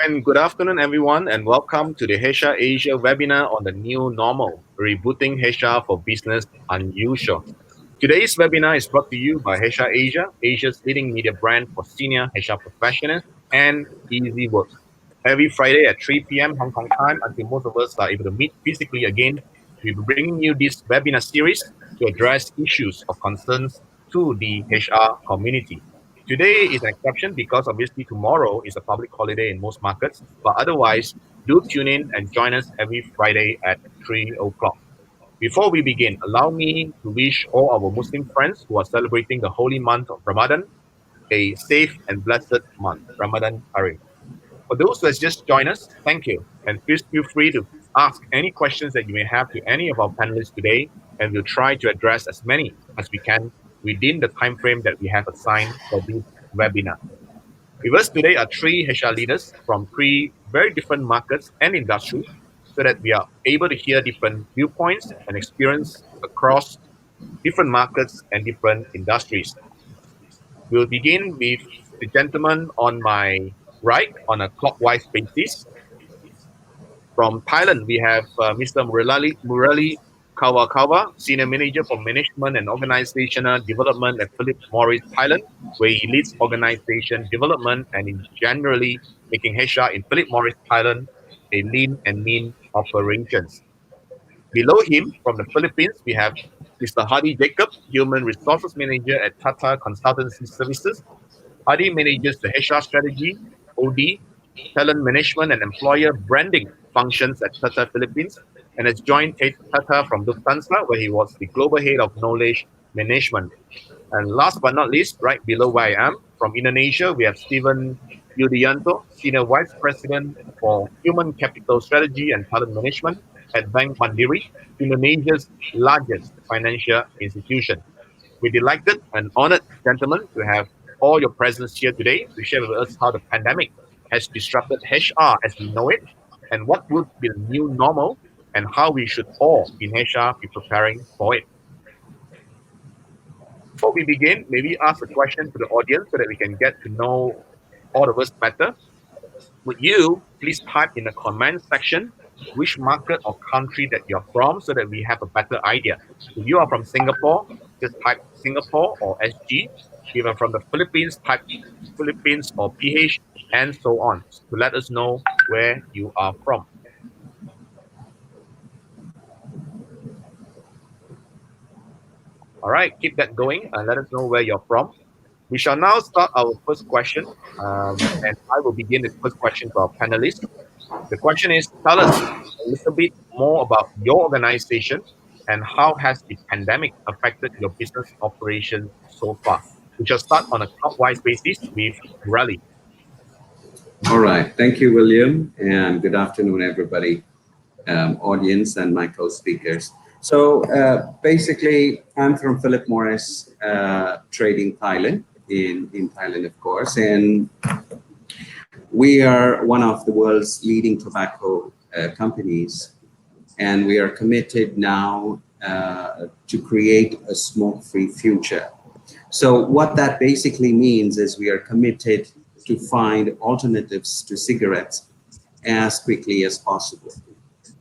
and good afternoon, everyone, and welcome to the HR Asia webinar on the new normal, rebooting HR for business unusual. Today's webinar is brought to you by HR Asia, Asia's leading media brand for senior HR professionals, and Easy Work. Every Friday at 3 p.m. Hong Kong time, until most of us are able to meet physically again, we'll be bringing you this webinar series to address issues of concerns to the HR community. Today is an exception because obviously tomorrow is a public holiday in most markets, but otherwise, do tune in and join us every Friday at 3 o'clock. Before we begin, allow me to wish all our Muslim friends who are celebrating the holy month of Ramadan a safe and blessed month, Ramadan Kareem. For those who has just joined us, thank you. And please feel free to ask any questions that you may have to any of our panelists today, and we'll try to address as many as we can within the time frame that we have assigned for this webinar. With us today are three HR leaders from three very different markets and industries so that we are able to hear different viewpoints and experience across different markets and different industries. We'll begin with the gentleman on my right on a clockwise basis. From Thailand, we have Mr. Murali Kalvakalva, Senior Manager for Management and Organizational Development at Philip Morris Thailand, where he leads organization development and is generally making HR in Philip Morris Thailand a lean and mean operations. Below him, from the Philippines, we have Mr. Hadi Jacob, Human Resources Manager at Tata Consultancy Services. Hadi manages the HR strategy, OD, talent management, and employer branding functions at Tata Philippines, and has joined Tata from Lufthansa, where he was the global head of knowledge management. And last but not least, right below where I am, from Indonesia, we have Stephen Yudiyantho, Senior Vice President for Human Capital Strategy and Talent Management at Bank Mandiri, Indonesia's largest financial institution. We're delighted and honored, gentlemen, to have all your presence here today to share with us how the pandemic has disrupted HR as we know it, and what would be the new normal, and how we should all in HR be preparing for it. Before we begin, maybe ask a question to the audience so that we can get to know all of us better. Would you please type in the comment section which market or country that you're from so that we have a better idea. If you are from Singapore, just type Singapore or SG. If you're from the Philippines, type Philippines or PH, and so on, to let us know where you are from. All right, keep that going and let us know where you're from. We shall now start our first question, and I will begin the first question to our panelists. The question is, tell us a little bit more about your organization and how has the pandemic affected your business operations so far? We shall start on a clockwise basis with Murali. All right. Thank you, William, and good afternoon, everybody, audience and my co-speakers. So basically, I'm from Philip Morris Trading Thailand, in Thailand, of course, and we are one of the world's leading tobacco companies, and we are committed now to create a smoke-free future. So what that basically means is we are committed to find alternatives to cigarettes as quickly as possible.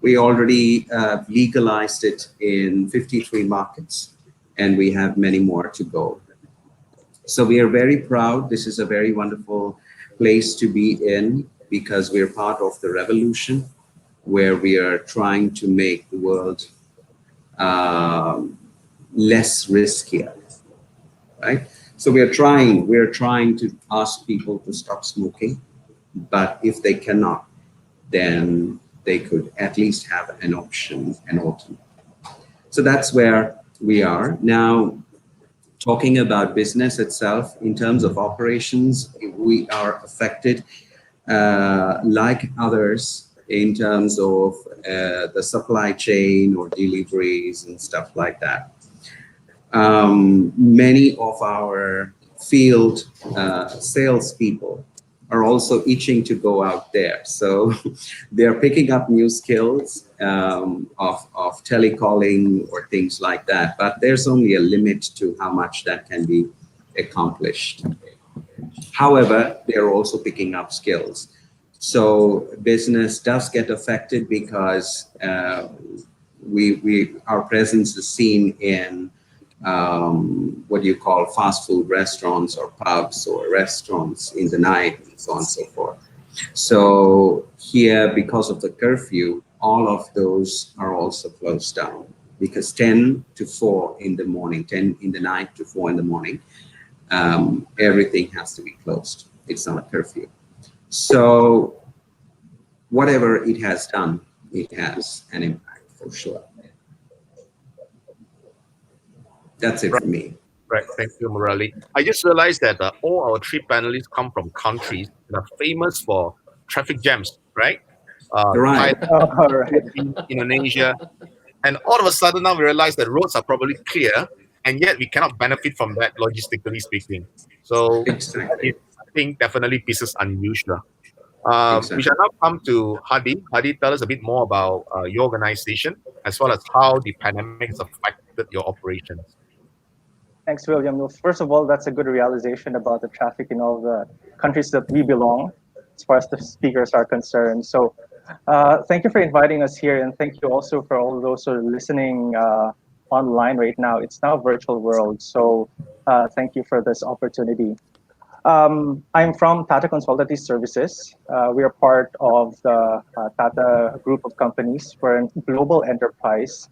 We already legalized it in 53 markets, and we have many more to go. So we are very proud. This is a very wonderful place to be in because we're part of the revolution where we are trying to make the world less riskier, right? So we are trying to ask people to stop smoking, but if they cannot, then they could at least have an option, an alternate. So that's where we are now. Talking about business itself, in terms of operations, we are affected like others in terms of the supply chain or deliveries and stuff like that. Many of our field salespeople are also itching to go out there. So they're picking up new skills of telecalling or things like that. But there's only a limit to how much that can be accomplished. However, they're also picking up skills So business does get affected because our presence is seen in what you call fast food restaurants or pubs or restaurants in the night and so on and so forth. So here, because of the curfew, all of those are also closed down because 10 to 4 in the morning, 10 in the night to 4 in the morning, everything has to be closed. It's not a curfew. So whatever it has done, it has an impact for sure. That's it for me. Right. Thank you, Murali. I just realized that all our three panelists come from countries that are famous for traffic jams, right? Right. Thailand, All right. Philippines, Indonesia. And all of a sudden now we realize that roads are probably clear, and yet we cannot benefit from that logistically speaking. So that is, Exactly. I think, definitely pieces unusual. We Exactly. shall now come to Hadi. Hadi, tell us a bit more about your organization as well as how the pandemic has affected your operations. Thanks, William. Well, first of all, that's a good realization about the traffic in all the countries that we belong, as far as the speakers are concerned. So, thank you for inviting us here, and thank you also for all those who are listening online right now. It's now a virtual world, so thank you for this opportunity. I'm from Tata Consultancy Services. We are part of the Tata group of companies. We're a global enterprise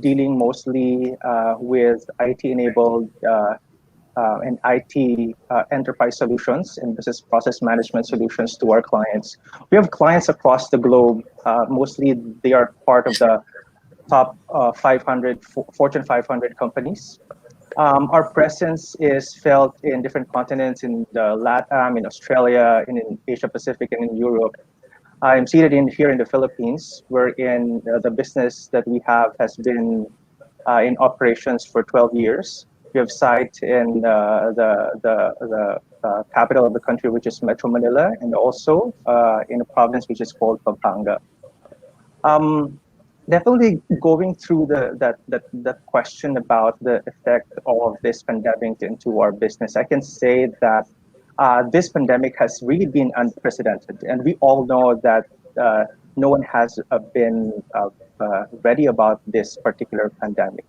dealing mostly with IT-enabled and IT enterprise solutions and business process management solutions to our clients. We have clients across the globe. Mostly, they are part of the top 500 Fortune 500 companies. Our presence is felt in different continents in the LATAM, in Australia, in Asia Pacific, and in Europe. I'm seated in here in the Philippines, wherein the business that we have has been in operations for 12 years. We have site in the capital of the country, which is Metro Manila, and also in a province which is called Pampanga. Um, Definitely going through that question about the effect of this pandemic into our business, I can say that this pandemic has really been unprecedented, and we all know that uh, no one has been ready about this particular pandemic.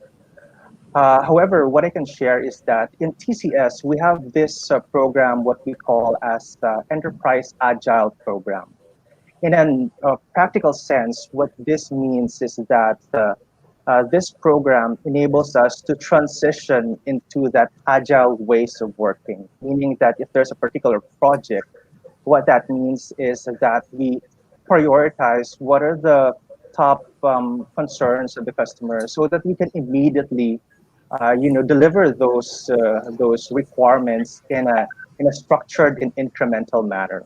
However, what I can share is that in TCS we have this program, what we call as Enterprise Agile Program. In a practical sense, what this means is that this program enables us to transition into that agile ways of working, meaning that if there's a particular project, what that means is that we prioritize what are the top concerns of the customer so that we can immediately deliver those requirements in a structured and incremental manner.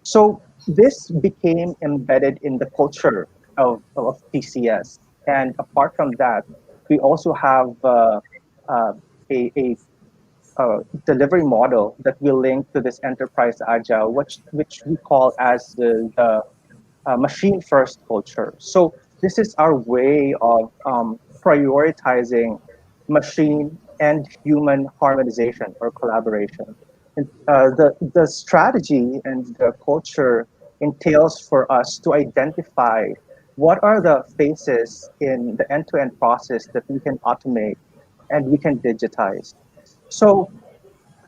So this became embedded in the culture of TCS. And apart from that, we also have a delivery model that we link to this enterprise agile, which we call as the machine first culture. So this is our way of prioritizing machine and human harmonization or collaboration. And, the strategy and the culture entails for us to identify what are the phases in the end-to-end process that we can automate and we can digitize. So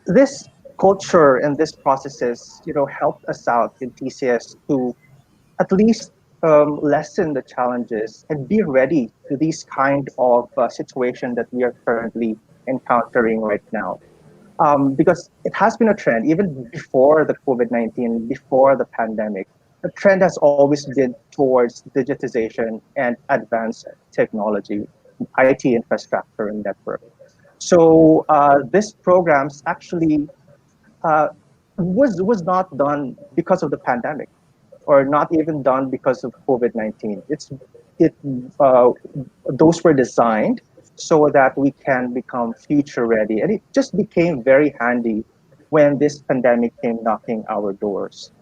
this culture and this processes, helped us out in TCS to at least lessen the challenges and be ready to these kind of situation that we are currently encountering right now. Because it has been a trend, even before the COVID-19, before the pandemic, the trend has always been towards digitization and advanced technology, IT infrastructure and network. So this programs actually uh, was not done because of the pandemic, or not even done because of COVID-19. It uh, those were designed so that we can become future ready, and it just became very handy when this pandemic came knocking our doors.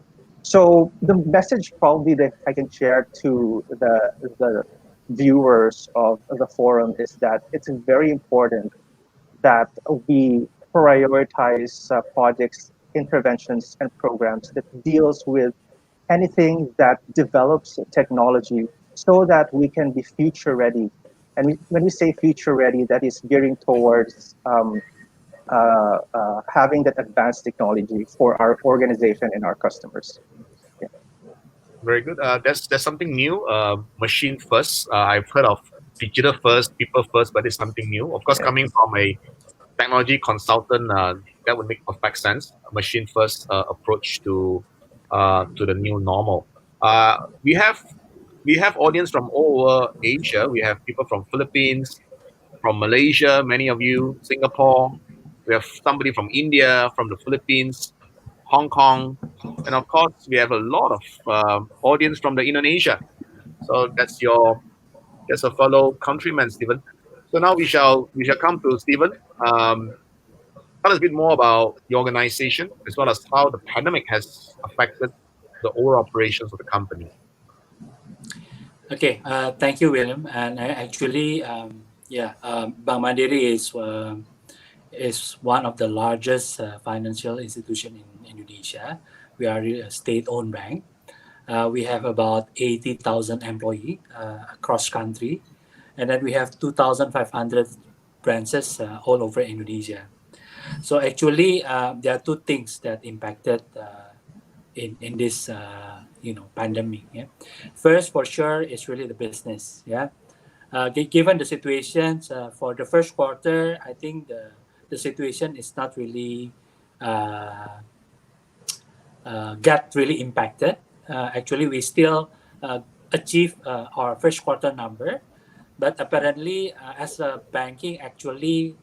So the message probably that I can share to the viewers of the forum is that it's very important that we prioritize projects, interventions, and programs that deals with anything that develops technology so that we can be future ready. And when we say future ready, that is gearing towards having that advanced technology for our organization and our customers. Yeah. Very good. That's something new. Machine first. I've heard of digital first, people first, but it's something new. Of course, Yeah. coming from a technology consultant, that would make perfect sense. A machine first approach to the new normal. Uh, we have we have audience from all over Asia. We have people from Philippines, from Malaysia, many of you, Singapore. We have somebody from India, from the Philippines, Hong Kong, and of course we have a lot of audience from the Indonesia. So that's a fellow countryman, Stephen. So now we shall come to Stephen. Um, Tell us a bit more about your organization as well as how the pandemic has affected the overall operations of the company. Okay, thank you, William. And actually, Bank Mandiri is one of the largest financial institution in Indonesia. We are a state-owned bank. We have about 80,000 employees across country, and then we have 2,500 branches all over Indonesia. So actually, there are two things that impacted in this pandemic. Yeah, first for sure is really the business. Yeah, given the situations for the first quarter, I think the situation is not really uh, got really impacted. Actually, we still achieve our first quarter number, but apparently, as a banking, actually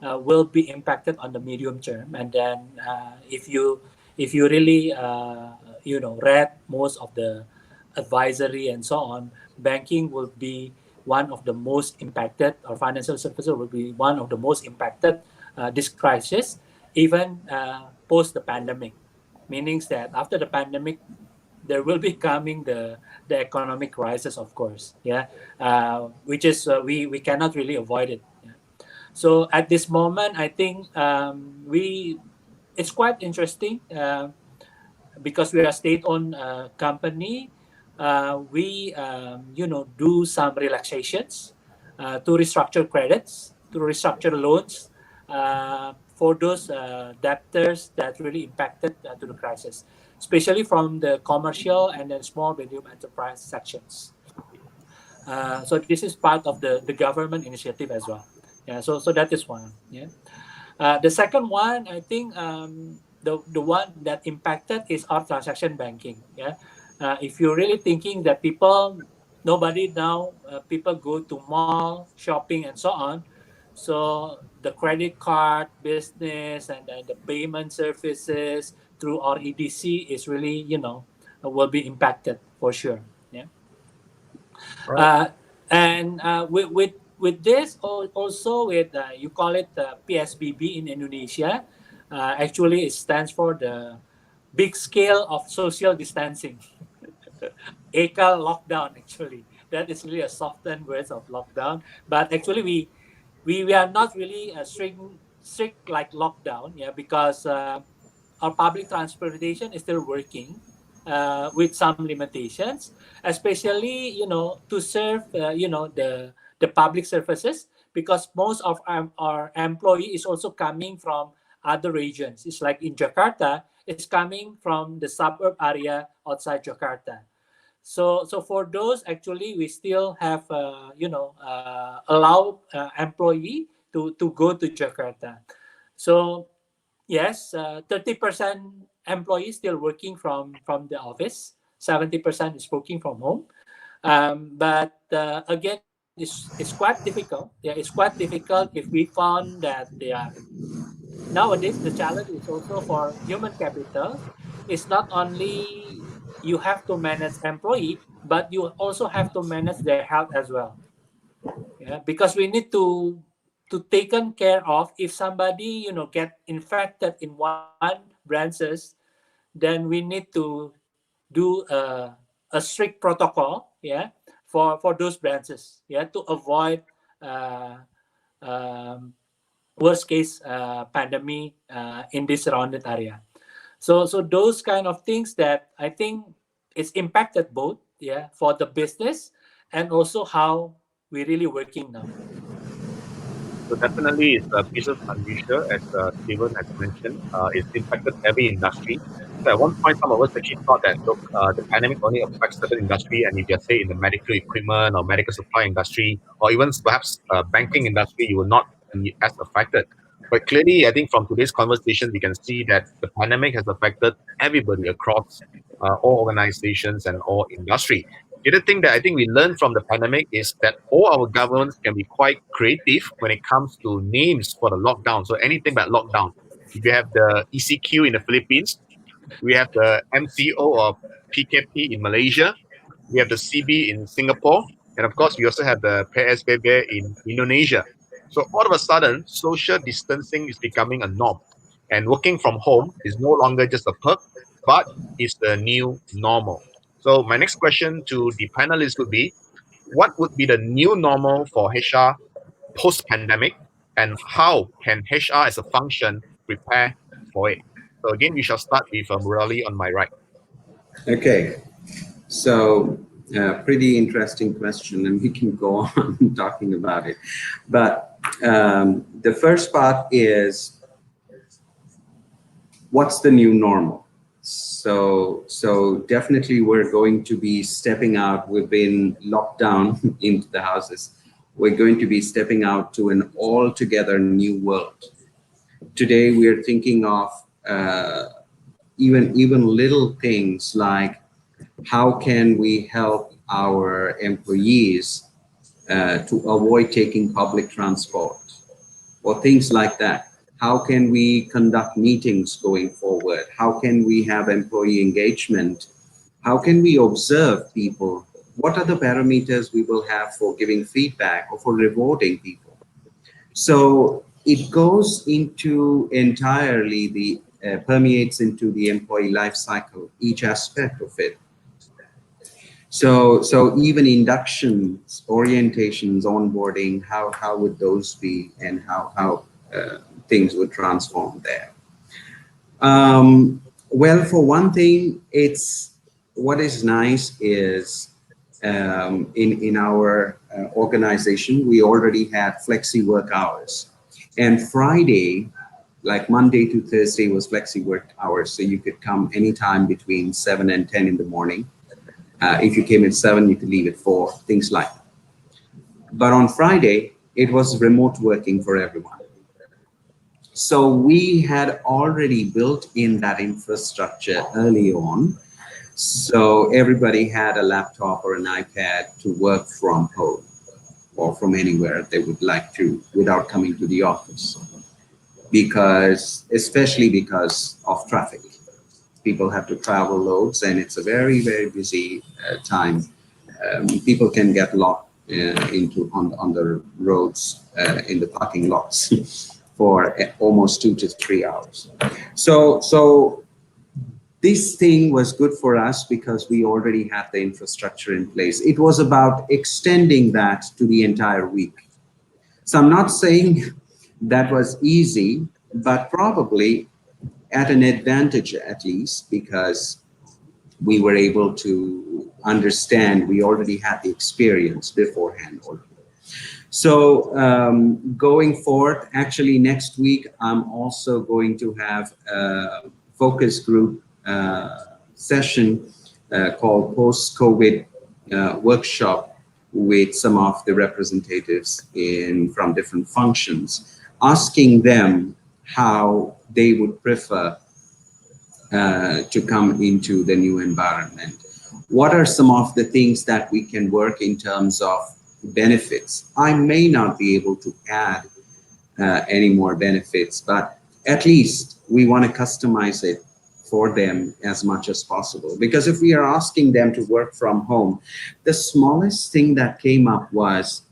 will be impacted on the medium term. And then, if you really read most of the advisory and so on, banking will be one of the most impacted, or financial services will be one of the most impacted this crisis, even post the pandemic. Meaning that after the pandemic, there will be coming the economic crisis, of course. Yeah, which is we cannot really avoid it. Yeah. So at this moment, I think we it's quite interesting because we are state-owned company. We do some relaxations to restructure credits, to restructure loans for those debtors that really impacted to the crisis, especially from the commercial and then small medium enterprise sections. So this is part of the government initiative as well. Yeah, so that is one. Yeah. The second one, I think the one that impacted is our transaction banking. Yeah, if you're really thinking that nobody now, people go to mall shopping and so on, so the credit card business and the payment services through our EDC is really will be impacted for sure. Yeah. Right. Uh, and with this also with you call it PSBB in Indonesia, actually it stands for the big scale of social distancing. ACAL lockdown actually. That is really a softened version of lockdown. But actually we are not really strict like lockdown, yeah, because our public transportation is still working with some limitations, especially to serve the public services, because most of our employee is also coming from other regions. It's like in Jakarta, it's coming from the suburb area outside Jakarta. So for those, actually we still have allow employee to go to Jakarta. So yes, 30% employees still working from the office, 70% is working from home. But again, it's quite difficult. Yeah, it's quite difficult if we found that nowadays the challenge is also for human capital. It's not only you have to manage employee, but you also have to manage their health as well. Yeah, because we need to taken care of if somebody get infected in one branches, then we need to do a strict protocol, yeah, for those branches, yeah, to avoid uh, um, worst case pandemic in this surrounded area. So those kind of things that I think it's impacted both, yeah, for the business and also how we're really working now. So definitely, it's business unusual, as Steven has mentioned. It's impacted every industry. So at one point, some of us actually thought that, look, the pandemic only affects certain industry, and if you're say in the medical equipment or medical supply industry, or even perhaps banking industry, you will not be as affected. But clearly, I think from today's conversation, we can see that the pandemic has affected everybody across all organizations and all industry. The other thing that I think we learned from the pandemic is that all our governments can be quite creative when it comes to names for the lockdown. So anything but lockdown. We have the ECQ in the Philippines. We have the MCO or PKP in Malaysia. We have the CB in Singapore. And of course, we also have the PSBB in Indonesia. So all of a sudden, social distancing is becoming a norm. And working from home is no longer just a perk, but it's the new normal. So my next question to the panelists would be, what would be the new normal for HR post-pandemic, and how can HR as a function prepare for it? So again, we shall start with Murali on my right. Okay, so pretty interesting question, and we can go on talking about it. But the first part is, what's the new normal? So definitely we're going to be stepping out. We've been locked down into the houses. We're going to be stepping out to an altogether new world. Today we're thinking of even little things like, how can we help our employees to avoid taking public transport or things like that? How can we conduct meetings going forward? How can we have employee engagement? How can we observe people? What are the parameters we will have for giving feedback or for rewarding people? So it goes into entirely permeates into the employee life cycle, each aspect of it. So even inductions, orientations, onboarding, how would those be, and how things would transform there? Well, for one thing, what is nice is in our organization, we already had flexi work hours, and Friday, like Monday to Thursday, was flexi work hours, so you could come anytime between 7 and 10 in the morning. If you came at 7, you could leave at 4, things like that. But on Friday, it was remote working for everyone. So we had already built in that infrastructure early on. So everybody had a laptop or an iPad to work from home or from anywhere they would like to without coming to the office. Especially because of traffic. People have to travel loads, and it's a very, very busy time. People can get locked on the roads in the parking lots for almost 2 to 3 hours. So this thing was good for us because we already had the infrastructure in place. It was about extending that to the entire week. So I'm not saying that was easy, but probably at an advantage at least, because we were able to understand, we already had the experience beforehand. So going forward, actually next week, I'm also going to have a focus group session called Post-COVID Workshop with some of the representatives from different functions, asking them how they would prefer to come into the new environment. What are some of the things that we can work in terms of benefits? I may not be able to add any more benefits, but at least we want to customize it for them as much as possible. Because if we are asking them to work from home, the smallest thing that came up was,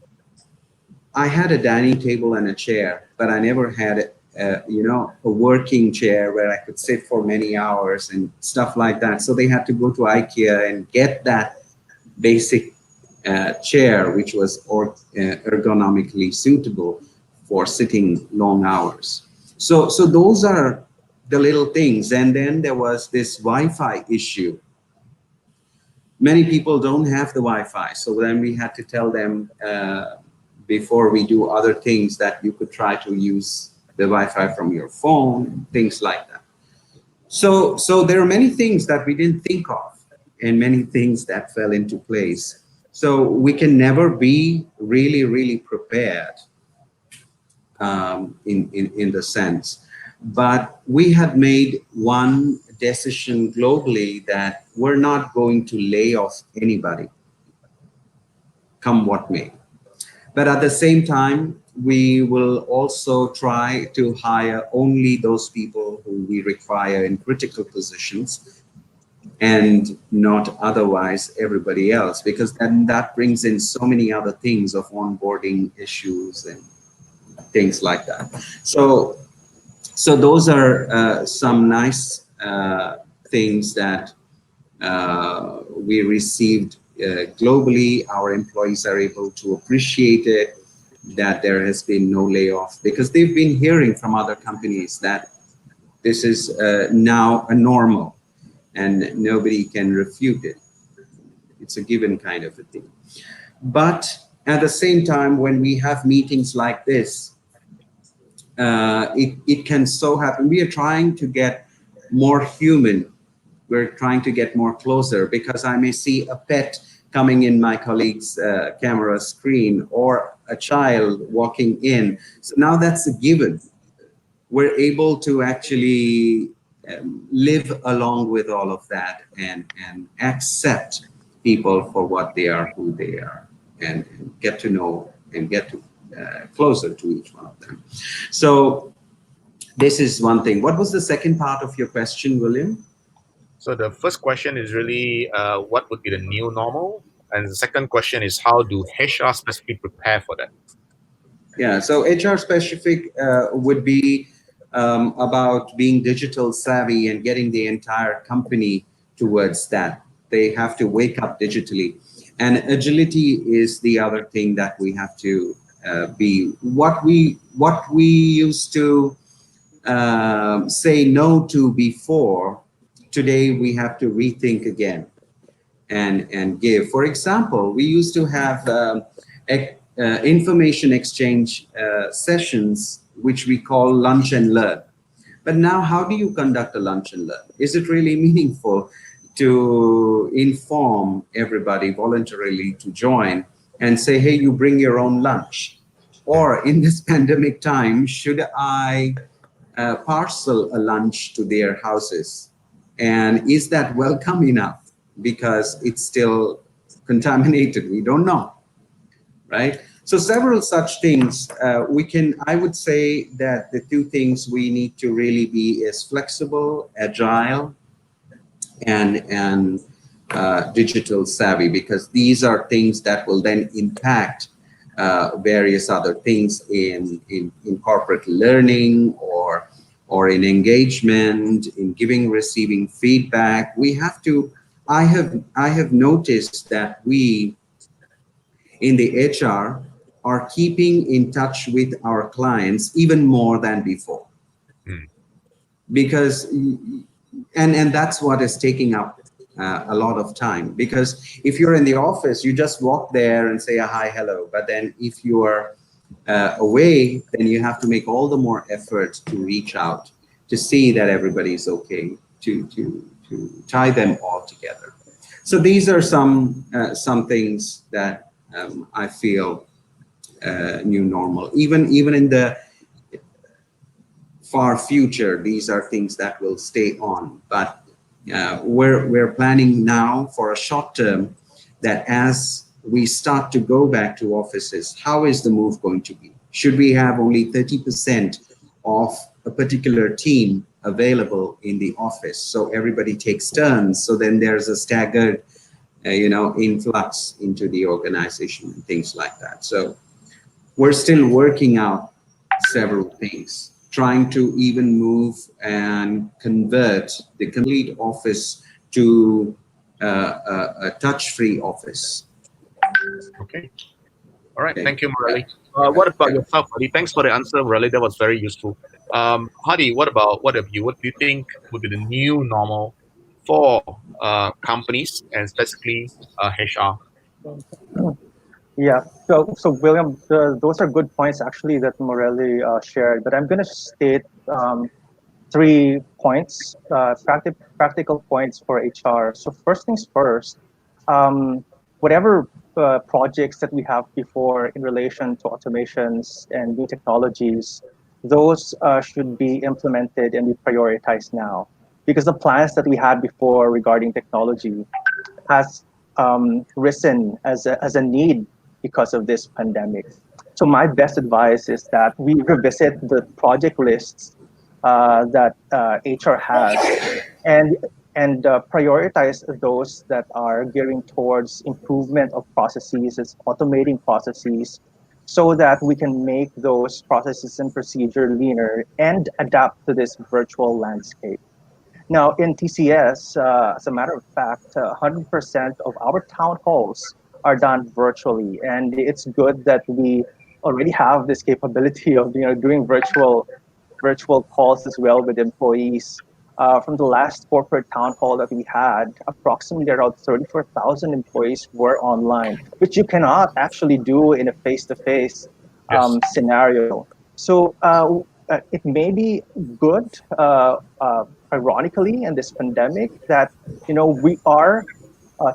I had a dining table and a chair, but I never had a working chair where I could sit for many hours and stuff like that. So they had to go to IKEA and get that basic chair, which was ergonomically suitable for sitting long hours. So those are the little things. And then there was this Wi-Fi issue. Many people don't have the Wi-Fi, so then we had to tell them before we do other things that you could try to use the Wi-Fi from your phone, things like that. So there are many things that we didn't think of, and many things that fell into place. So we can never be really prepared in the sense. But we had made one decision globally that we're not going to lay off anybody, come what may. But at the same time, we will also try to hire only those people who we require in critical positions and not otherwise everybody else, because then that brings in so many other things of onboarding issues and things like that. So those are some nice things that we received globally. Our employees are able to appreciate it, that there has been no layoff, because they've been hearing from other companies that this is now a normal and nobody can refute it. It's a given kind of a thing. But at the same time, when we have meetings like this, it can so happen. We are trying to get more human. We're trying to get more closer, because I may see a pet coming in my colleague's camera screen, or a child walking in. So now that's a given. We're able to actually live along with all of that, and accept people for what they are, who they are, and get to know and get to closer to each one of them. So this is one thing. What was the second part of your question, William? So the first question is really what would be the new normal? And the second question is how do HR specifically prepare for that? Yeah, so HR specific would be about being digital savvy and getting the entire company towards that. They have to wake up digitally. And agility is the other thing that we have to be. What we used to say no to before, today we have to rethink again and give. For example, we used to have information exchange sessions, which we call lunch and learn. But now, how do you conduct a lunch and learn? Is it really meaningful to inform everybody voluntarily to join and say, hey, you bring your own lunch? Or in this pandemic time, should I parcel a lunch to their houses? And is that welcome enough? Because it's still contaminated. We don't know, right? So several such things I would say that the two things we need to really be is flexible, agile, and digital savvy, because these are things that will then impact various other things in corporate learning, or in engagement, in giving, receiving feedback. We have to, I have noticed that we in the HR are keeping in touch with our clients even more than before. Mm. Because, and that's what is taking up a lot of time, because if you're in the office, you just walk there and say a hi, hello. But then if you are away, then you have to make all the more effort to reach out, to see that everybody's okay, to tie them all together. So these are some things that I feel new normal. Even in the far future, these are things that will stay on. But we're planning now for a short term that as we start to go back to offices, how is the move going to be? Should we have only 30% of a particular team available in the office, so everybody takes turns? So then there's a staggered, influx into the organization and things like that. So we're still working out several things, trying to even move and convert the complete office to a touch-free office. Okay. All right. Okay. Thank you, Murali. What about yourself, Hadi? Thanks for the answer, Murali. That was very useful. Hadi, what have you? What do you think would be the new normal for companies and specifically HR? Yeah. So William, those are good points actually that Morelli shared. But I'm going to state 3 points, practical points for HR. So first things first, whatever projects that we have before in relation to automations and new technologies, those should be implemented and be prioritized now, because the plans that we had before regarding technology has risen as a need because of this pandemic. So my best advice is that we revisit the project lists that HR has, and prioritize those that are gearing towards improvement of processes, as automating processes, so that we can make those processes and procedure leaner and adapt to this virtual landscape. Now, in TCS, as a matter of fact, 100% of our town halls are done virtually, and it's good that we already have this capability of doing virtual calls as well with employees. From the last corporate town hall that we had, approximately around 34,000 employees were online, which you cannot actually do in a face-to-face Yes. scenario. So it may be good, ironically, in this pandemic, that we are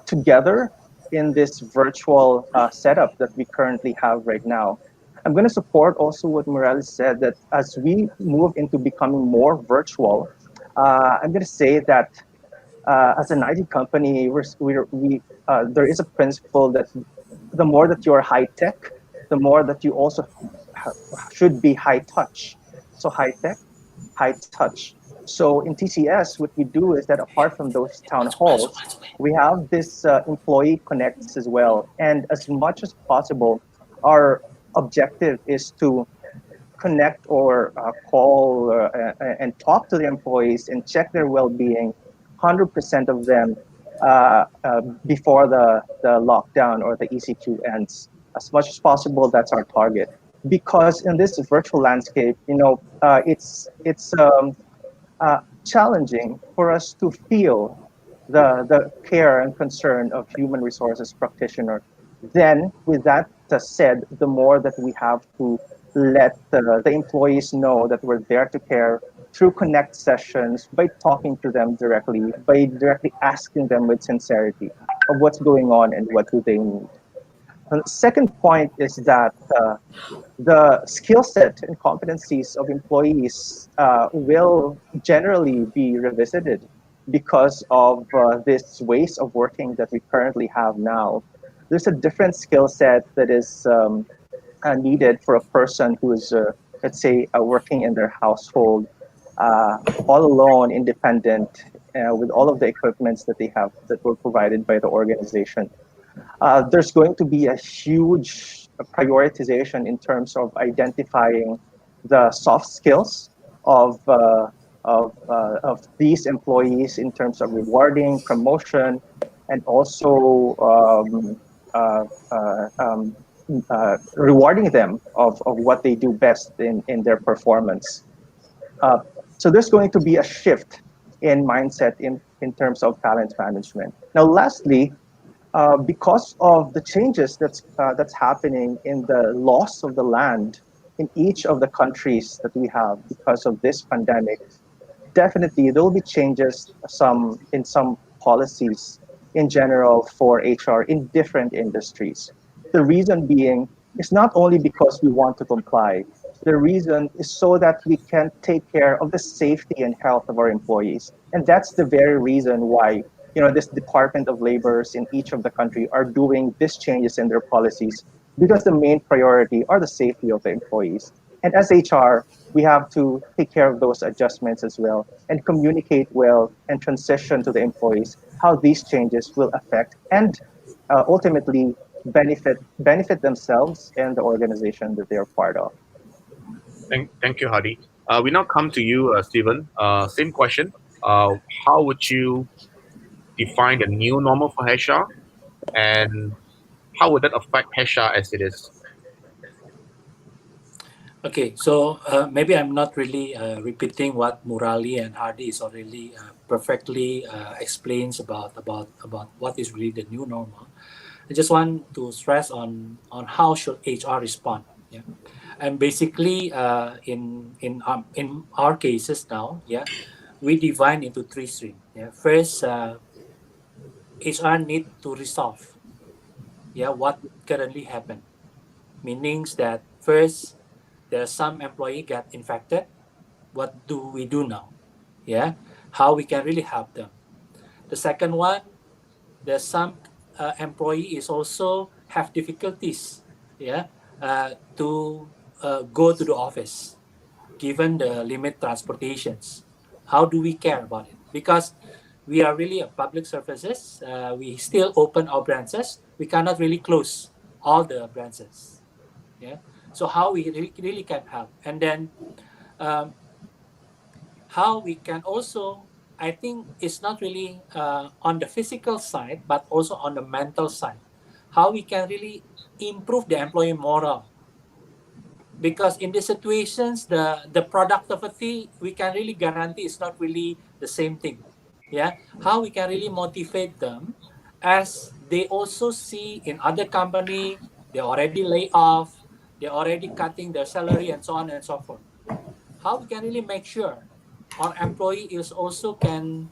together in this virtual setup that we currently have right now. I'm going to support also what Morales said, that as we move into becoming more virtual, I'm going to say that as an IT company, there is a principle that the more that you're high tech, the more that you also ha- should be high touch. So high tech, high touch. So in TCS, what we do is that apart from those town halls, we have this employee connects as well. And as much as possible, our objective is to connect or call and talk to the employees and check their well-being, 100% of them before the lockdown or the ECQ ends. As much as possible, that's our target. Because in this virtual landscape, it's challenging for us to feel the care and concern of human resources practitioner. Then, with that said, the more that we have to let the employees know that we're there to care through connect sessions, by talking to them directly, by directly asking them with sincerity of what's going on and what do they need. The second point is that the skill set and competencies of employees will generally be revisited because of this ways of working that we currently have now. There's a different skill set that is needed for a person who is, let's say, working in their household, all alone, independent, with all of the equipments that they have that were provided by the organization. There's going to be a huge prioritization in terms of identifying the soft skills of these employees in terms of rewarding, promotion, and also uh, uh, um, rewarding them of what they do best in their performance. Uh, so there's going to be a shift in mindset in terms of talent management. Now, lastly, because of the changes that's happening in the loss of the land in each of the countries that we have because of this pandemic, definitely there will be changes some policies in general for HR in different industries. The reason being is not only because we want to comply. The reason is so that we can take care of the safety and health of our employees. And that's the very reason why this Department of Labors in each of the country are doing these changes in their policies, because the main priority are the safety of the employees. And as HR, we have to take care of those adjustments as well and communicate well and transition to the employees how these changes will affect and ultimately benefit themselves and the organization that they are part of. Thank you, Hadi. We now come to you, Stephen. Same question. How would you define the new normal for HR, and how would that affect HR as it is? Okay, so maybe I'm not really repeating what Murali and Hardy is already perfectly explains about what is really the new normal. I just want to stress on how should HR respond. Yeah, and basically in our cases now, yeah, we divide into three streams. Yeah, first, HR need to resolve, yeah, what currently happened. Meanings that first, there are some employee get infected. What do we do now? Yeah, how we can really help them. The second one, there's some employee is also have difficulties, yeah, to go to the office given the limit transportations. How do we care about it? Because we are really a public services. We still open our branches. We cannot really close all the branches. Yeah. So how we really can help, and then um, how we can also, I think it's not really on the physical side, but also on the mental side. How we can really improve the employee morale, because in these situations the productivity we can really guarantee is not really the same thing. Yeah, how we can really motivate them, as they also see in other company they already lay off, they're already cutting their salary and so on and so forth. How we can really make sure our employee is also can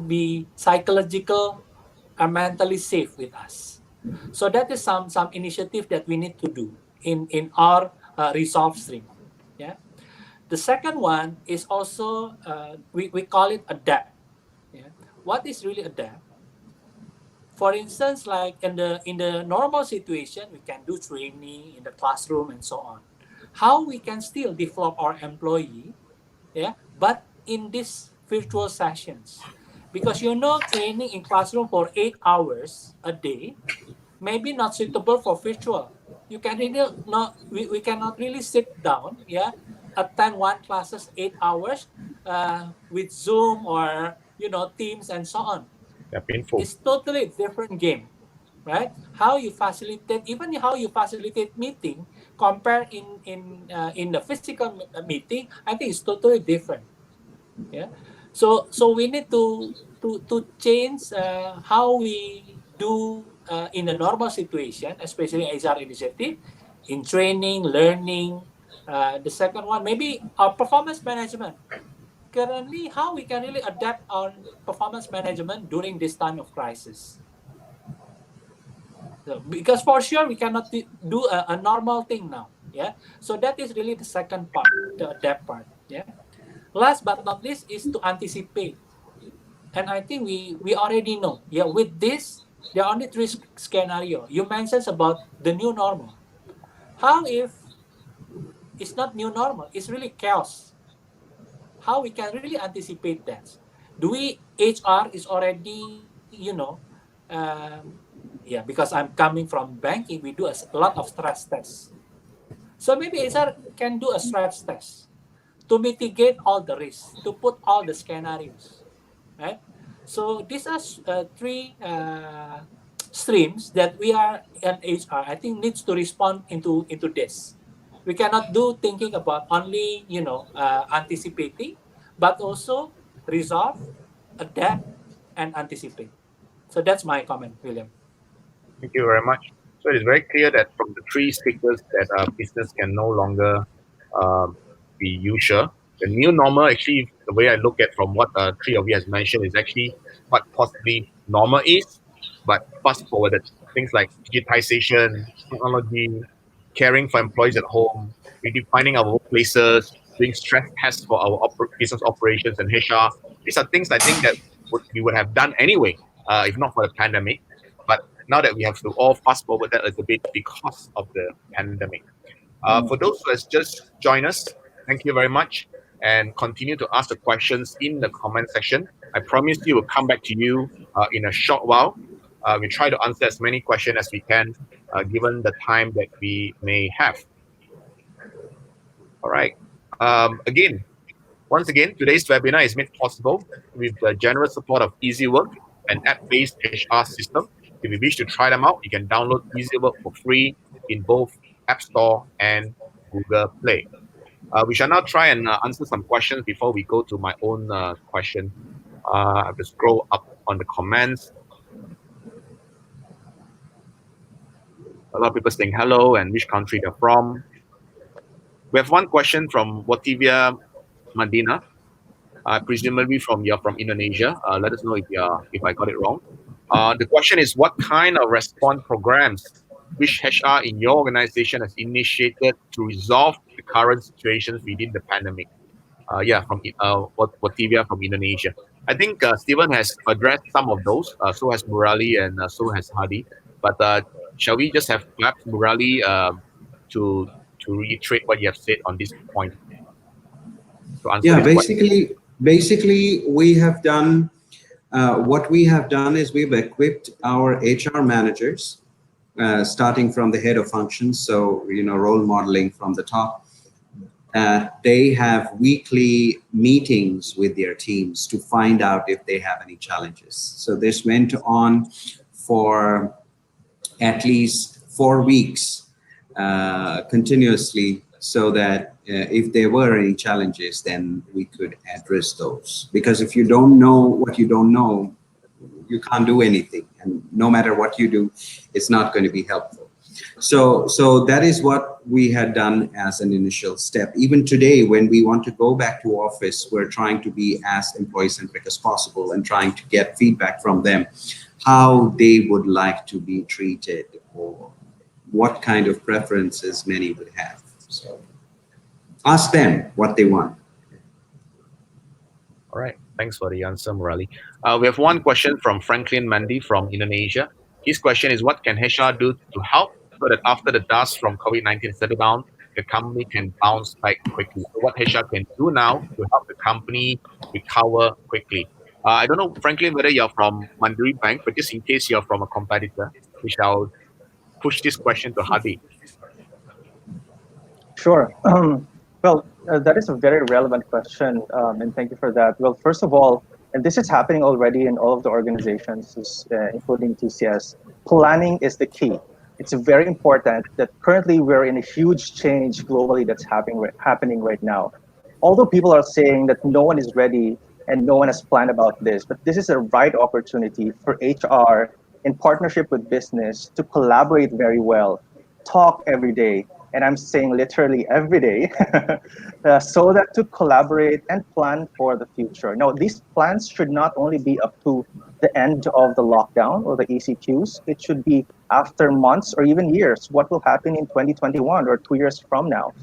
be psychological and mentally safe with us. So that is some initiative that we need to do in our resolve stream. Yeah. The second one is also we call it adapt. Yeah. What is really adapt? For instance, like in the normal situation, we can do training in the classroom and so on. How we can still develop our employee, yeah, but in these virtual sessions, because training in classroom for 8 hours a day maybe not suitable for virtual. You can really not, we cannot really sit down, yeah, attend one classes 8 hours with Zoom or Teams and so on. Yeah, painful. It's totally different game, right? How you facilitate, even how you facilitate meeting, compare in the physical meeting, I think it's totally different. Yeah, so we need to change how we do in a normal situation, especially HR initiative, in training, learning. The second one, maybe our performance management. Currently, how we can really adapt on performance management during this time of crisis. So, because for sure we cannot do a normal thing now. Yeah, so that is really the second part, the adapt part. Yeah. Last but not least is to anticipate. And I think we already know. Yeah, with this, there are only three scenario. You mentioned about the new normal. How if it's not new normal? It's really chaos. How we can really anticipate that? Do we HR is already yeah, because I'm coming from banking, we do a lot of stress tests. So maybe HR can do a stress test to mitigate all the risks, to put all the scenarios, right? So these are three streams that we are in HR. I think needs to respond into this. We cannot do thinking about only anticipating, but also resolve, adapt, and anticipate. So that's my comment, William. Thank you very much. So it is very clear that from the three speakers that business can no longer um, be usual. The new normal, actually, the way I look at from what three of you has mentioned is actually what possibly normal is, but fast forwarded. Things like digitization, technology, caring for employees at home, redefining our workplaces, doing stress tests for our business operations and HR. These are things I think that we would have done anyway, if not for the pandemic. But now that we have to all fast forward that a little bit because of the pandemic. For those who has just joined us, thank you very much, and continue to ask the questions in the comment section. I promise you will come back to you in a short while. We try to answer as many questions as we can, given the time that we may have. All right. Once again, today's webinar is made possible with the generous support of EasyWork, an app-based HR system. If you wish to try them out, you can download EasyWork for free in both App Store and Google Play. We shall now try and answer some questions before we go to my own question. I have to scroll up on the comments. A lot of people saying hello and which country they're from. We have one question from Wativia Madina, presumably from you're from Indonesia. Let us know if I got it wrong. The question is, what kind of response programs which HR in your organization has initiated to resolve the current situations within the pandemic? Yeah, from Wativia from Indonesia. I think Stephen has addressed some of those. So has Murali and so has Hadi. But shall we just have perhaps Murali to reiterate what you have said on this point to answer Yeah, this question? basically, we have done what we have done is we've equipped our HR managers, starting from the head of functions. So role modeling from the top. They have weekly meetings with their teams to find out if they have any challenges. So this went on for at least 4 weeks continuously, so that if there were any challenges, then we could address those. Because if you don't know what you don't know, you can't do anything, and no matter what you do, it's not going to be helpful. So that is what we had done as an initial step. Even today, when we want to go back to office, we're trying to be as employee centric as possible and trying to get feedback from them, how they would like to be treated, or what kind of preferences many would have. So ask them what they want. All right. Thanks for the answer, Murali. We have one question from Franklin Mandy from Indonesia. His question is, what can HR do to help so that after the dust from COVID-19 settle down, the company can bounce back quickly? So what HR can do now to help the company recover quickly? I don't know, Franklin, whether you're from Mandiri Bank, but just in case you're from a competitor, we shall push this question to Hadi. Sure. Well, that is a very relevant question, and thank you for that. Well, first of all, and this is happening already in all of the organizations, including TCS, planning is the key. It's very important that currently we're in a huge change globally that's happening right now. Although people are saying that no one is ready and no one has planned about this, but this is a right opportunity for HR in partnership with business to collaborate very well, talk every day, and I'm saying literally every day, so that to collaborate and plan for the future. Now, these plans should not only be up to the end of the lockdown or the ECQs, it should be after months or even years. What will happen in 2021 or 2 years from now?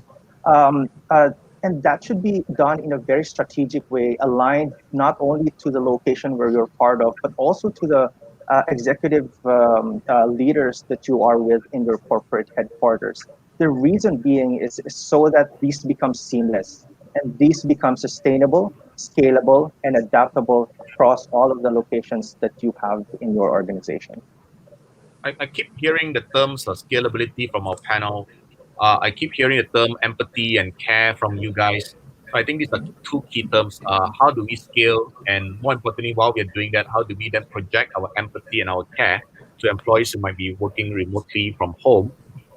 Um, uh, and that should be done in a very strategic way, aligned not only to the location where you're part of, but also to the executive leaders that you are with in your corporate headquarters. The reason being is so that these become seamless and these become sustainable, scalable, and adaptable across all of the locations that you have in your organization. I keep hearing the terms of scalability from our panel. I keep hearing the term empathy and care from you guys. So I think these are two key terms. How do we scale? And more importantly, while we are doing that, how do we then project our empathy and our care to employees who might be working remotely from home?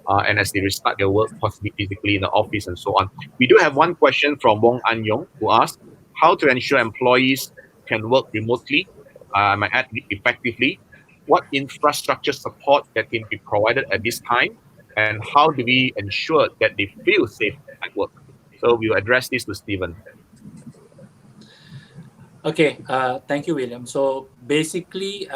And as they restart their work, possibly physically in the office and so on. We do have one question from Wong An Yong, who asks how to ensure employees can work remotely, I might add effectively, what infrastructure support that can be provided at this time, and how do we ensure that they feel safe at work? So we'll address this to Stephen. Okay, thank you, William. So basically,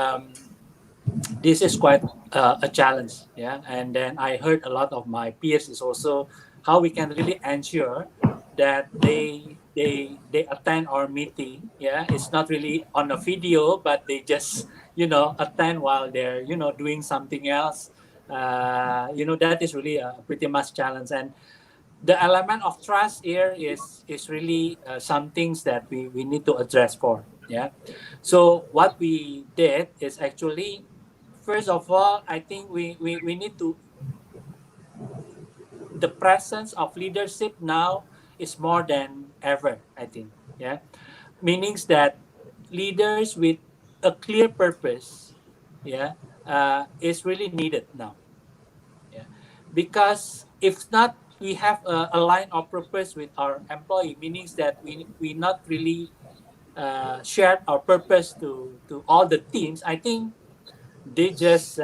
this is quite a challenge, yeah. And then I heard a lot of my peers is also how we can really ensure that they attend our meeting. Yeah, it's not really on a video, but they just attend while they're doing something else. That is really a pretty much challenge. And the element of trust here is really some things that we need to address for. Yeah. So what we did is actually, first of all, I think we need to, the presence of leadership now is more than ever, I think. Yeah. Meanings that leaders with a clear purpose, yeah, is really needed now. Yeah. Because if not, we have a line of purpose with our employee, meaning that we not really shared our purpose to all the teams. I think they just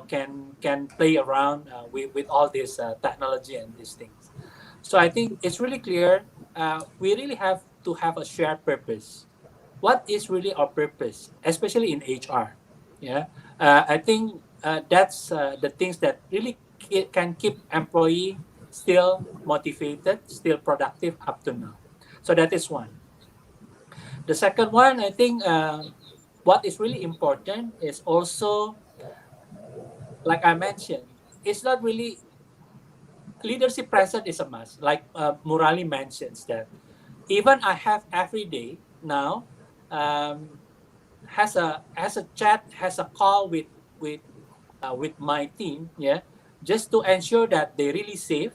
can play around with all this technology and these things. So I think it's really clear. We really have to have a shared purpose. What is really our purpose, especially in HR? Yeah, I think that's the things that really can keep employee still motivated, still productive up to now. So that is one. The second one, I think, what is really important is also, like I mentioned, it's not really leadership present is a must. Like Murali mentions that even I have every day now, um, has a chat, has a call with my team, yeah, just to ensure that they really safe,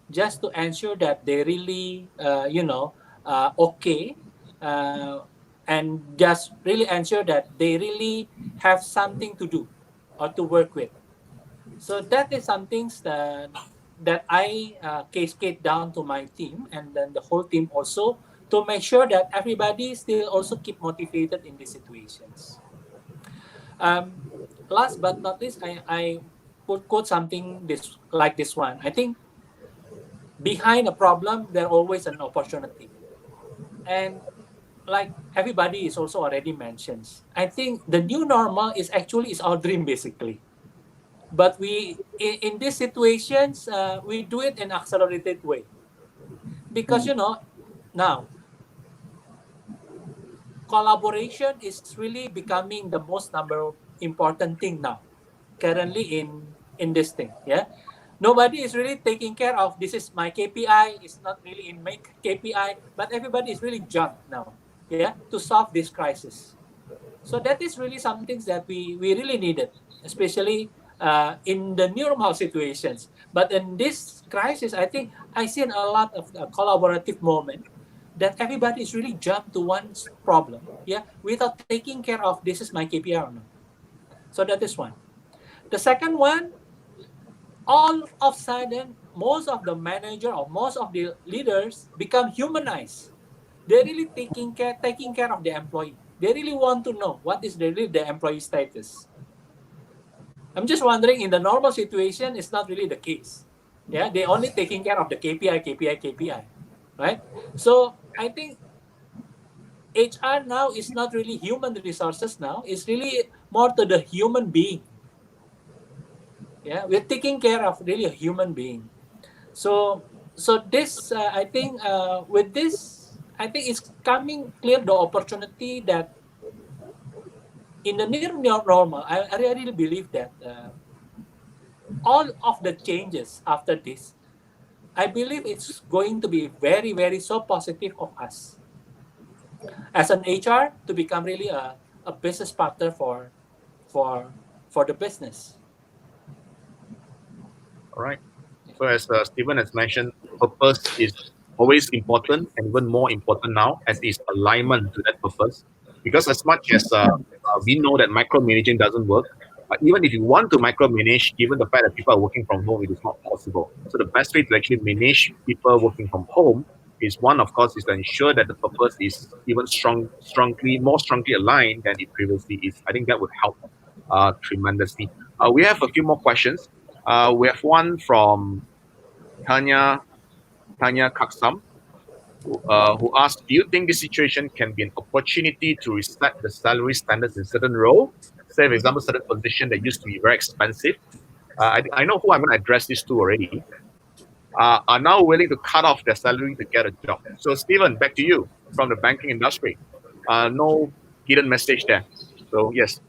just to ensure that they really okay, uh, and just really ensure that they really have something to do or to work with. So that is something that I cascade down to my team and then the whole team also, to make sure that everybody still also keep motivated in these situations. Um, Last but not least, I put quote something this like this one. I think behind a problem there always an opportunity, and like everybody is also already mentions, I think the new normal is actually is our dream basically. But we in these situations we do it in accelerated way because now collaboration is really becoming the most number important thing now currently in this thing. Yeah, nobody is really taking care of this is my KPI. It's not really in my KPI, but everybody is really jumped now, yeah, to solve this crisis. So that is really something that we really needed, especially in the normal situations. But in this crisis, I think I see a lot of collaborative moment that everybody is really jumped to one problem, yeah, without taking care of this is my KPI or not. So that is one. The second one, all of a sudden, most of the manager or most of the leaders become humanized. They're really taking care of the employee. They really want to know what is really the employee status. I'm just wondering, in the normal situation, it's not really the case. Yeah, they only taking care of the KPI, KPI, KPI, right? So I think HR now is not really human resources now. It's really more to the human being. Yeah, we're taking care of really a human being. So this I think with this I think it's coming clear the opportunity that in the near normal I really believe that all of the changes after this, I believe it's going to be very very so positive of us as an HR to become really a business partner for for the business. All right. So as Stephen has mentioned, purpose is always important and even more important now as is alignment to that purpose. Because as much as we know that micromanaging doesn't work, even if you want to micromanage, given the fact that people are working from home, it is not possible. So the best way to actually manage people working from home is one, of course, is to ensure that the purpose is even more strongly aligned than it previously is. I think that would help tremendously. We have a few more questions. We have one from Tanya Tanya Kaksam, who asked, "Do you think this situation can be an opportunity to reset the salary standards in certain role? Say, for example, certain position that used to be very expensive. I know who I'm going to address this to already. Are now willing to cut off their salary to get a job." So, Stephen, back to you from the banking industry. No hidden message there. So, yes.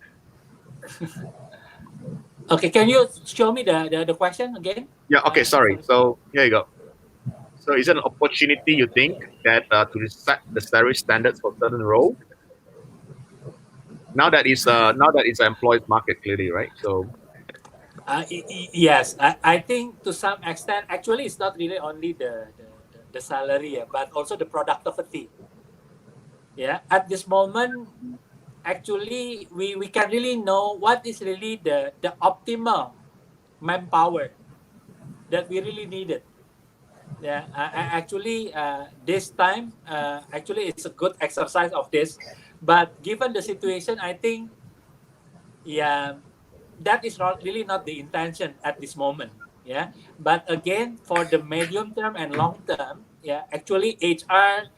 Okay, can you show me the question again? Yeah. Okay. Sorry. Sorry. So here you go. So, is it an opportunity you think that to reset the salary standards for certain role? Now that it's an employed market clearly, right? So Yes, I think to some extent, actually, it's not really only the salary, yeah, but also the productivity. Yeah, at this moment, actually, we can really know what is really the optimal manpower that we really needed. Yeah, actually, this time, actually, it's a good exercise of this. But given the situation, I think, yeah, that is not really not the intention at this moment. Yeah, but again, for the medium term and long term, yeah, actually, HR,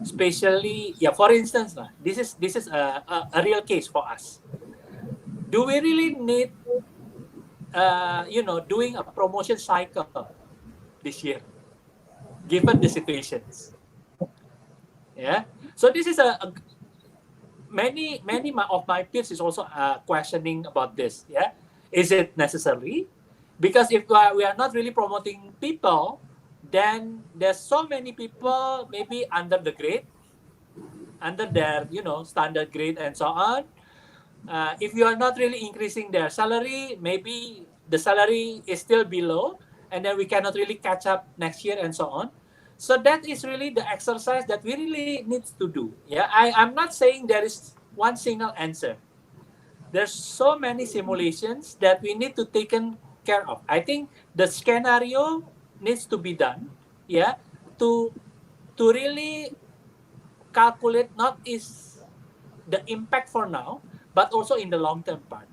especially, yeah, for instance, this is a real case for us. Do we really need, doing a promotion cycle this year, given the situations? Yeah. So this is of my peers is also questioning about this. Yeah, is it necessary? Because if we are not really promoting people, then there's so many people maybe under the grade, under their standard grade and so on. If you are not really increasing their salary, maybe the salary is still below, and then we cannot really catch up next year and so on. So that is really the exercise that we really need to do. Yeah, I'm not saying there is one single answer. There's so many simulations that we need to taken care of. I think the scenario needs to be done. Yeah, to really calculate not is the impact for now, but also in the long term part.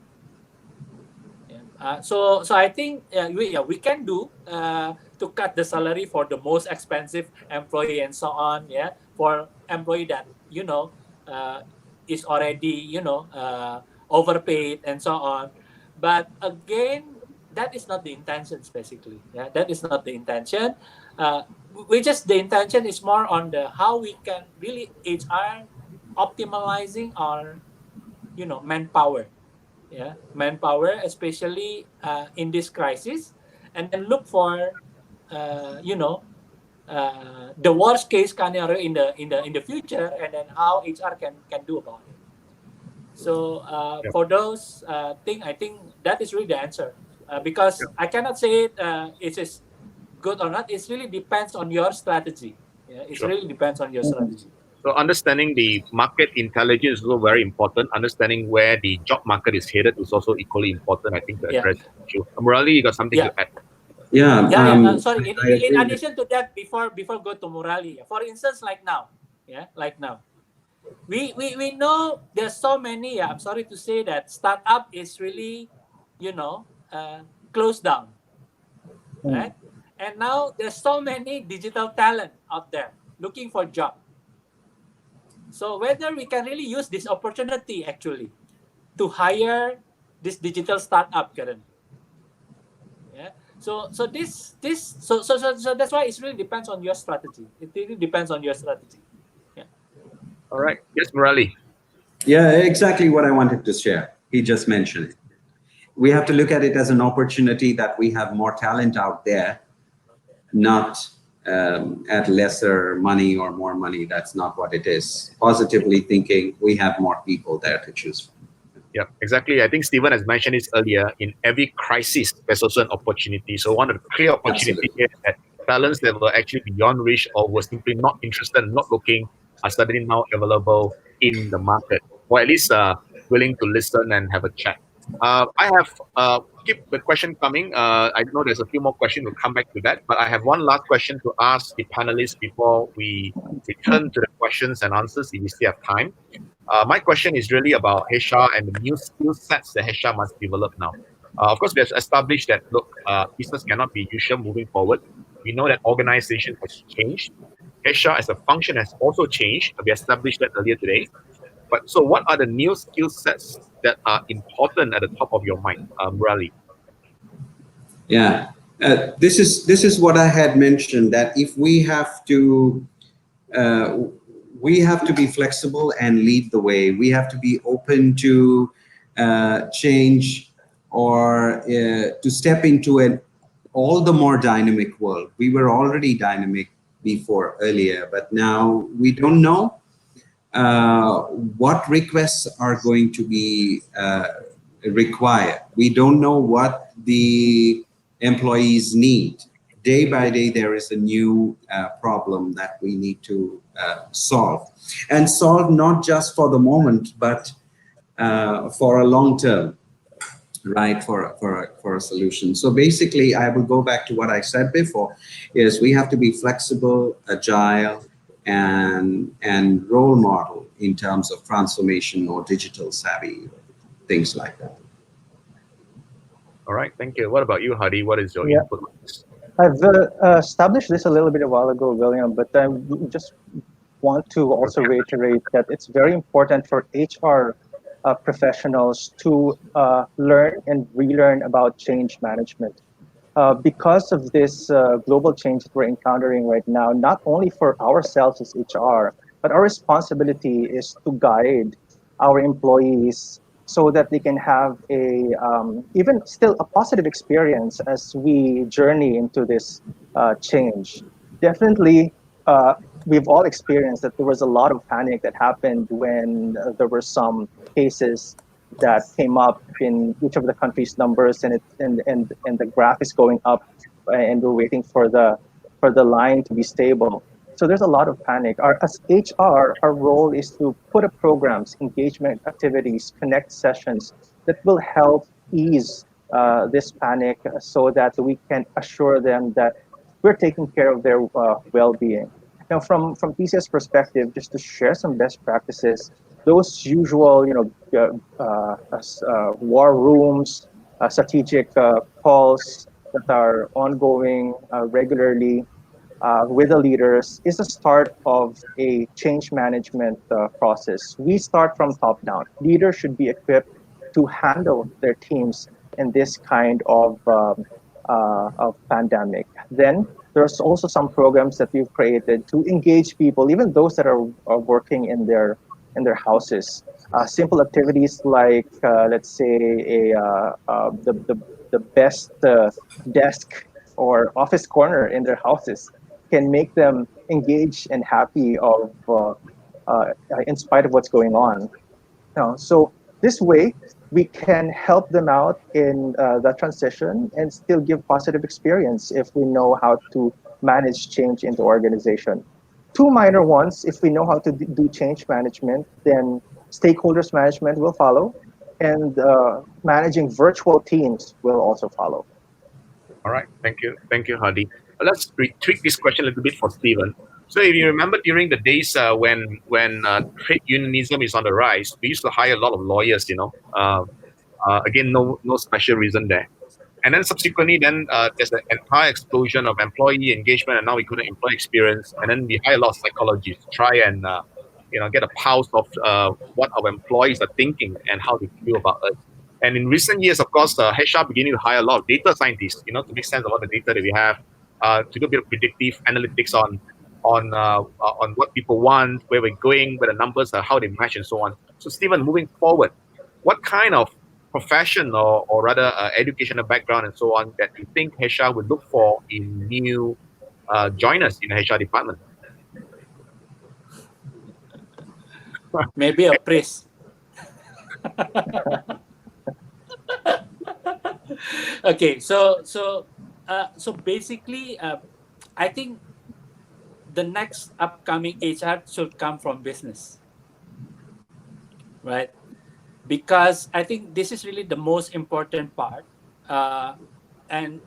Yeah. So I think we can do to cut the salary for the most expensive employee and so on. Yeah, for employee that uh, is already overpaid and so on. But again, that is not the intentions basically. Yeah, that is not the intention. Uh, we just the intention is more on the how we can really HR optimizing our manpower, yeah, manpower, especially in this crisis, and then look for the worst case scenario in the future, and then how HR can do about it. So Yeah. for those thing, I think that is really the answer, because I cannot say it is good or not. It really depends on your strategy. Yeah, it Sure. really depends on your Mhm. strategy. So understanding the market intelligence is also very important. Understanding where the job market is headed is also equally important, I think, to Yeah, address the issue. Murali, you got something to yeah. add? Yeah, Yeah. Sorry. In, I in in agree with. addition to that, before go to Murali, for instance, like now, yeah, like now, we know there's so many. Yeah, I'm sorry to say that startup is really, you know, closed down, Mm. right? And now there's so many digital talent out there looking for job. So whether we can really use this opportunity actually to hire this digital startup currently. Yeah. So that's why it really depends on your strategy. It really depends on your strategy. Yeah. All right. Yes, Murali. Yeah, exactly what I wanted to share. He just mentioned it. We have to look at it as an opportunity that we have more talent out there, not at lesser money or more money. That's not what it is. Positively thinking, we have more people there to choose from. Yeah, exactly. I think Stephen has mentioned this earlier. In every crisis, there's also an opportunity. So one of the clear opportunity Absolutely. here is that talents that were actually beyond reach or were simply not interested, not looking, are suddenly now available in the market, or at least willing to listen and have a chat. I have keep the question coming. I know there's a few more questions. We'll come back to that, but I have one last question to ask the panelists before we return to the questions and answers if we still have time. My question is really about HR and the new skill sets that HR must develop now. Of course, we have established that, look, business cannot be usual moving forward. We know that organization has changed. HR as a function has also changed. We established that earlier today. But so, what are the new skill sets that are important at the top of your mind, Murali? Yeah. This is what I had mentioned, that if uh, we have to be flexible and lead the way. We have to be open to change, or to step into an all the more dynamic world. We were already dynamic before earlier, but now we don't know what requests are going to be required. We don't know what the employees need. Day by day, there is a new problem that we need to solve, and solve not just for the moment, but for a long term. right, for a solution. So basically, I will go back to what I said before, is we have to be flexible, agile, and role model in terms of transformation or digital savvy, things like that. All right, thank you. What about you, Hadi? What is your Yeah, input on this? I've established this a little bit a while ago, William, but I just want to also reiterate that it's very important for HR professionals to learn and relearn about change management. Because of this global change that we're encountering right now, not only for ourselves as HR, but our responsibility is to guide our employees so that they can have a even still a positive experience as we journey into this change. Definitely, we've all experienced that there was a lot of panic that happened when there were some cases that came up in each of the country's numbers, and and the graph is going up, and we're waiting for the line to be stable. So there's a lot of panic. As HR, our role is to put up programs, engagement activities, connect sessions that will help ease this panic, so that we can assure them that we're taking care of their well-being. Now, from TCS perspective, just to share some best practices, those usual, war rooms, strategic calls that are ongoing regularly with the leaders is the start of a change management process. We start from top down. Leaders should be equipped to handle their teams in this kind of pandemic. Then there's also some programs that we've created to engage people, even those that are working in their houses. Simple activities like, let's say, the best desk or office corner in their houses can make them engaged and happy uh, in spite of what's going on. So this way, we can help them out in that transition and still give positive experience if we know how to manage change in the organization. Two minor ones, if we know how to do change management, then stakeholders management will follow, and managing virtual teams will also follow. All right, thank you, Hadi. Let's tweak this question a little bit for Stephen. So, if you remember during the days when trade unionism is on the rise, we used to hire a lot of lawyers. Again, no special reason there. And then subsequently, then there's an entire explosion of employee engagement, and now we go to employee experience, and then we hire a lot of psychologists to try and get a pulse of what our employees are thinking and how they feel about us. And in recent years, of course, HR beginning to hire a lot of data scientists, to make sense of all the data that we have, to do a bit of predictive analytics on what people want, where we're going, where the numbers are, how they match, and so on. So, Stephen, moving forward, what kind of profession or rather educational background and so on that you think HR would look for in new joiners in the HR department? Maybe a priest. Okay, so basically, I think the next upcoming HR should come from business, right? Because I think this is really the most important part, and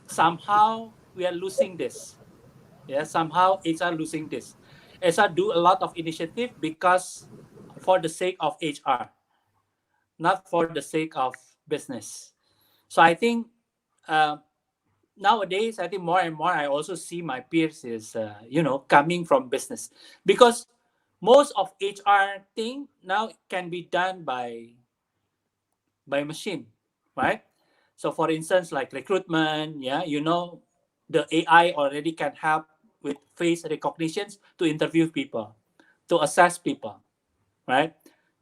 somehow we are losing this. Yeah, somehow HR losing this. HR do a lot of initiative because for the sake of HR, not for the sake of business. So I think uh, nowadays, I think more and more I also see my peers is coming from business, because most of HR thing now can be done by machine, right? So for instance, like recruitment, yeah, the AI already can help with face recognitions to interview people, to assess people, right?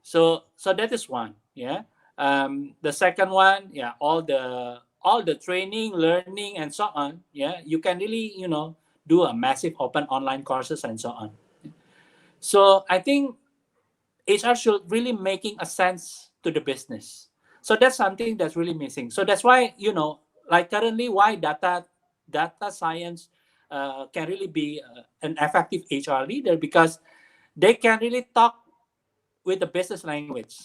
So that is one, yeah. The second one, yeah, all the training, learning, and so on, yeah, you can really do a massive open online courses and so on. So I think HR should really making a sense to the business. So that's something that's really missing. So that's why like currently, why data science can really be an effective HR leader, because they can really talk with the business language.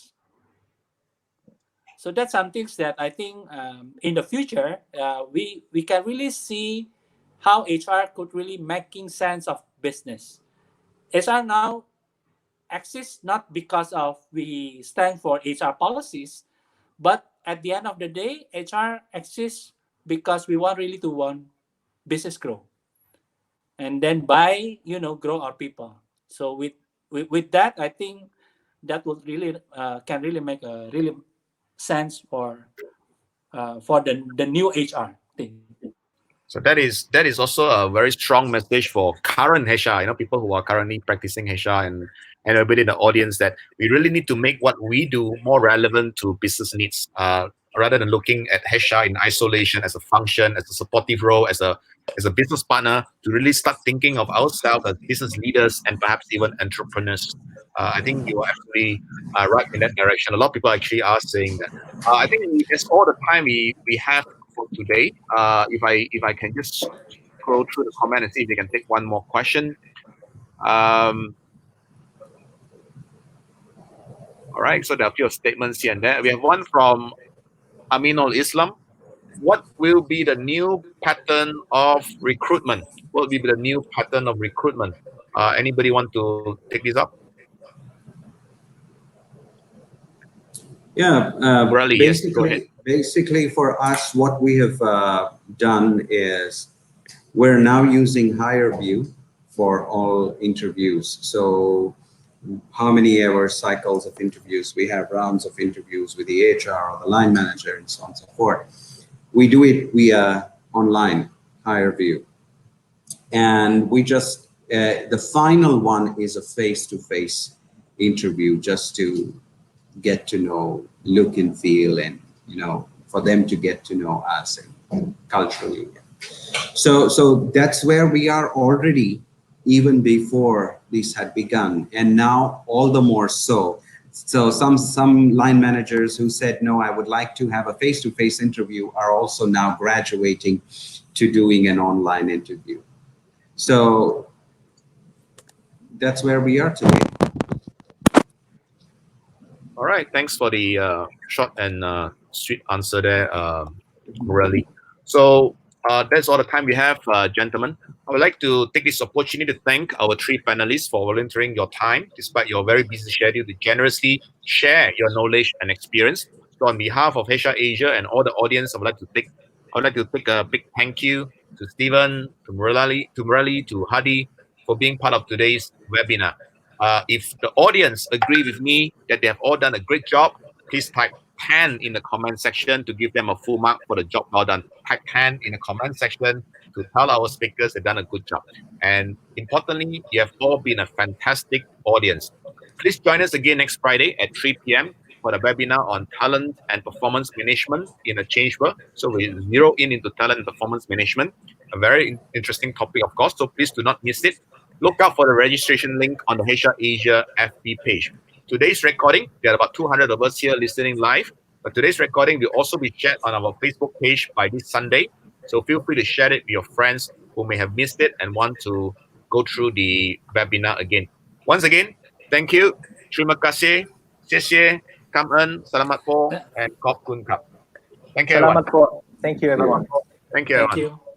So that's some things that I think in the future we can really see how HR could really making sense of business. HR now exists not because of we stand for HR policies, but at the end of the day, HR exists because we want really to want business grow, and then by grow our people. So with that, I think that would really can really make a really sense for the new HR thing. So that is also a very strong message for current HR, people who are currently practicing HR and everybody in the audience, that we really need to make what we do more relevant to business needs, rather than looking at HR in isolation as a function, as a supportive role, as a business partner, to really start thinking of ourselves as business leaders and perhaps even entrepreneurs. I think you are absolutely right in that direction. A lot of people actually are saying that. I think that's all the time we have for today. If I can just scroll through the comment and see if we can take one more question. Um, all right, so there are a few statements here and there. We have one from Aminul Islam. What will be the new pattern of recruitment? What will be the new pattern of recruitment? Anybody want to take this up? Yeah, Murali, yes, go ahead. basically for us, what we have done is we're now using higher view for all interviews. So how many ever cycles of interviews we have, rounds of interviews with the HR or the line manager and so on and so forth. We do it via online higher view. And we just, the final one is a face-to-face interview just to get to know, look and feel, and for them to get to know us and culturally. So that's where we are already, even before this had begun, and now all the more so. So some line managers who said no, I would like to have a face-to-face interview, are also now graduating to doing an online interview. So that's where we are today. All right, thanks for the short and sweet answer there, Murali. So that's all the time we have, gentlemen. I would like to take this opportunity to thank our three panelists for volunteering your time, despite your very busy schedule, to generously share your knowledge and experience. So on behalf of HR Asia and all the audience, I would like to take a big thank you to Stephen, to Murali, to Hadi for being part of today's webinar. If the audience agree with me that they have all done a great job, please type 10 in the comment section to give them a full mark for the job well done. Type 10 in the comment section to tell our speakers they've done a good job. And importantly, you have all been a fantastic audience. Please join us again next Friday at 3 p.m. for the webinar on talent and performance management in a change world. So we zero in into talent and performance management, a very interesting topic, of course. So please do not miss it. Look out for the registration link on the HR Asia FB page. Today's recording, there are about 200 of us here listening live, but today's recording will also be shared on our Facebook page by this Sunday. So feel free to share it with your friends who may have missed it and want to go through the webinar again. Once again, thank you. Terima kasih. 谢谢. Kam en, selamat po, and kop kun kap. Thank you, everyone. Salamat po. Thank you, everyone. Thank you, Thank everyone. you.